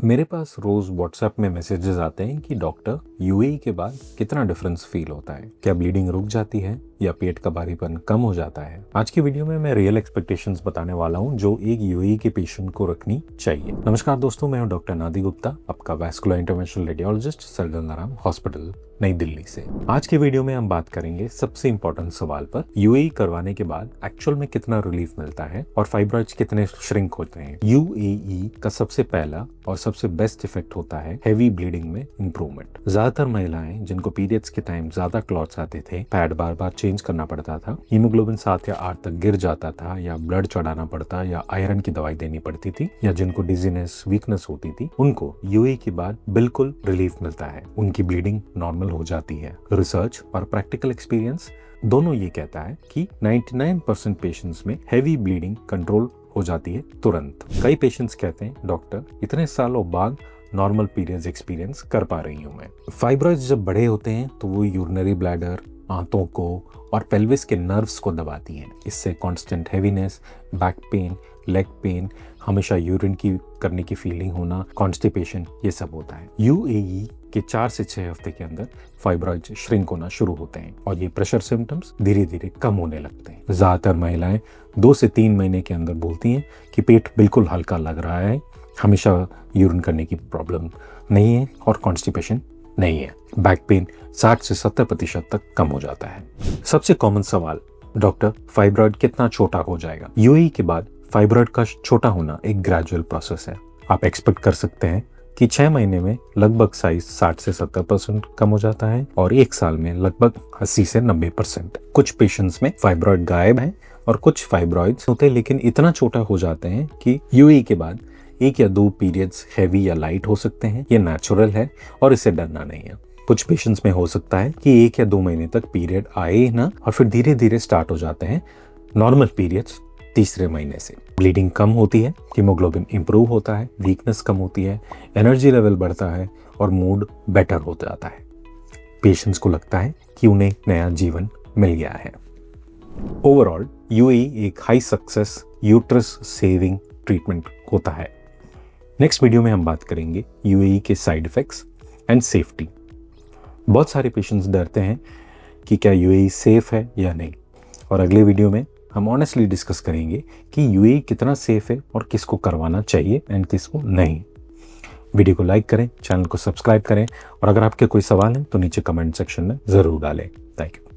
मेरे पास रोज व्हाट्सएप में मैसेजेस आते हैं कि डॉक्टर यूएई के बाद कितना डिफरेंस फील होता है, क्या ब्लीडिंग रुक जाती है या पेट का भारीपन कम हो जाता है। आज की वीडियो में मैं रियल एक्सपेक्टेशंस बताने वाला हूं जो एक यूएई के पेशेंट को रखनी चाहिए। नमस्कार दोस्तों, मैं हूं डॉक्टर नादी गुप्ता, आपका vascular interventional radiologist, sir Gangaram hospital, नई दिल्ली से। आज के वीडियो में हम बात करेंगे सबसे इंपॉर्टेंट सवाल पर, यूएई करवाने के बाद एक्चुअल में कितना रिलीफ मिलता है और फाइब्रॉइड्स कितने श्रिंक होते हैं। यूएई का सबसे पहला और सबसे बेस्ट इफेक्ट होता है हेवी ब्लीडिंग में इंप्रूवमेंट। ज्यादातर महिलाएं जिनको पीरियड्स के टाइम ज्यादा क्लॉट्स आते थे, पैड बार बार चेंज करना पड़ता था, हीमोग्लोबिन 7 या 8 तक गिर जाता था या ब्लड चढ़ाना पड़ता या आयरन की दवाई देनी पड़ती थी, या जिनको डिजीनेस वीकनेस होती थी, उनको यूएई के बाद बिल्कुल रिलीफ मिलता है, उनकी ब्लीडिंग नॉर्मल हो जाती है। रिसर्च और प्रैक्टिकल एक्सपीरियंस दोनों ये कहता है कि 99% पेशेंट्स में हेवी ब्लीडिंग कंट्रोल हो जाती है तुरंत। कई पेशेंट्स कहते हैं, डॉक्टर इतने सालों बाद नॉर्मल पीरियड्स एक्सपीरियंस कर पा रही हूँ मैं। फाइब्रॉइड्स जब बड़े होते हैं तो वो यूरिनरी ब्लैडर, आंतों को और पेल्विस के नर्व्स को दबाती हैं। इससे constant heaviness, back pain, leg pain, हमेशा यूरिन की करने की फीलिंग होना, कॉन्स्टिपेशन, ये सब होता है। यूएई के 4 से 6 हफ्ते के अंदर फाइब्रॉइड्स श्रिंक होना शुरू होते हैं और ये प्रेशर सिम्टम्स धीरे धीरे कम होने लगते हैं। ज्यादातर महिलाएं 2 से 3 महीने के अंदर बोलती हैं कि पेट बिल्कुल हल्का लग रहा है, हमेशा यूरिन करने की प्रॉब्लम नहीं है और कॉन्स्टिपेशन नहीं है। बैक पेन 60 से 70% तक कम हो जाता है। सबसे कॉमन सवाल, डॉक्टर फाइब्रॉइड कितना छोटा हो जाएगा। यूएई के बाद फाइब्रॉइड का छोटा होना एक ग्रेजुअल प्रोसेस है। आप एक्सपेक्ट कर सकते हैं कि 6 महीने में लगभग साइज 60 से 70% कम हो जाता है और 1 साल में लगभग 80 से 90%। कुछ पेशेंट्स में फाइब्रॉइड गायब है और कुछ फाइब्रॉइड्स होते हैं लेकिन इतना छोटा हो जाते हैं कि यूएई के बाद 1 या 2 पीरियड्स हैवी या लाइट हो सकते हैं। ये नेचुरल है और इससे डरना नहीं है। कुछ पेशेंट्स में हो सकता है कि 1 या 2 महीने तक पीरियड आए ना और फिर धीरे धीरे स्टार्ट हो जाते हैं नॉर्मल पीरियड्स तीसरे महीने से। ब्लीडिंग कम होती है, हीमोग्लोबिन इंप्रूव होता है, वीकनेस कम होती है, एनर्जी लेवल बढ़ता है और मूड बेटर हो जाता है। पेशेंट्स को लगता है कि उन्हें नया जीवन मिल गया है। ओवरऑल यूएई एक high success uterus saving treatment होता है। नेक्स्ट वीडियो में हम बात करेंगे यूएई के साइड इफेक्ट्स एंड सेफ्टी। बहुत सारे पेशेंट्स डरते हैं कि क्या यूएई सेफ है या नहीं, और अगले वीडियो में हम ऑनेस्टली डिस्कस करेंगे कि यूएई कितना सेफ है और किसको करवाना चाहिए एंड किसको नहीं। वीडियो को लाइक करें, चैनल को सब्सक्राइब करें और अगर आपके कोई सवाल है तो नीचे कमेंट सेक्शन में ज़रूर डालें। Thank you.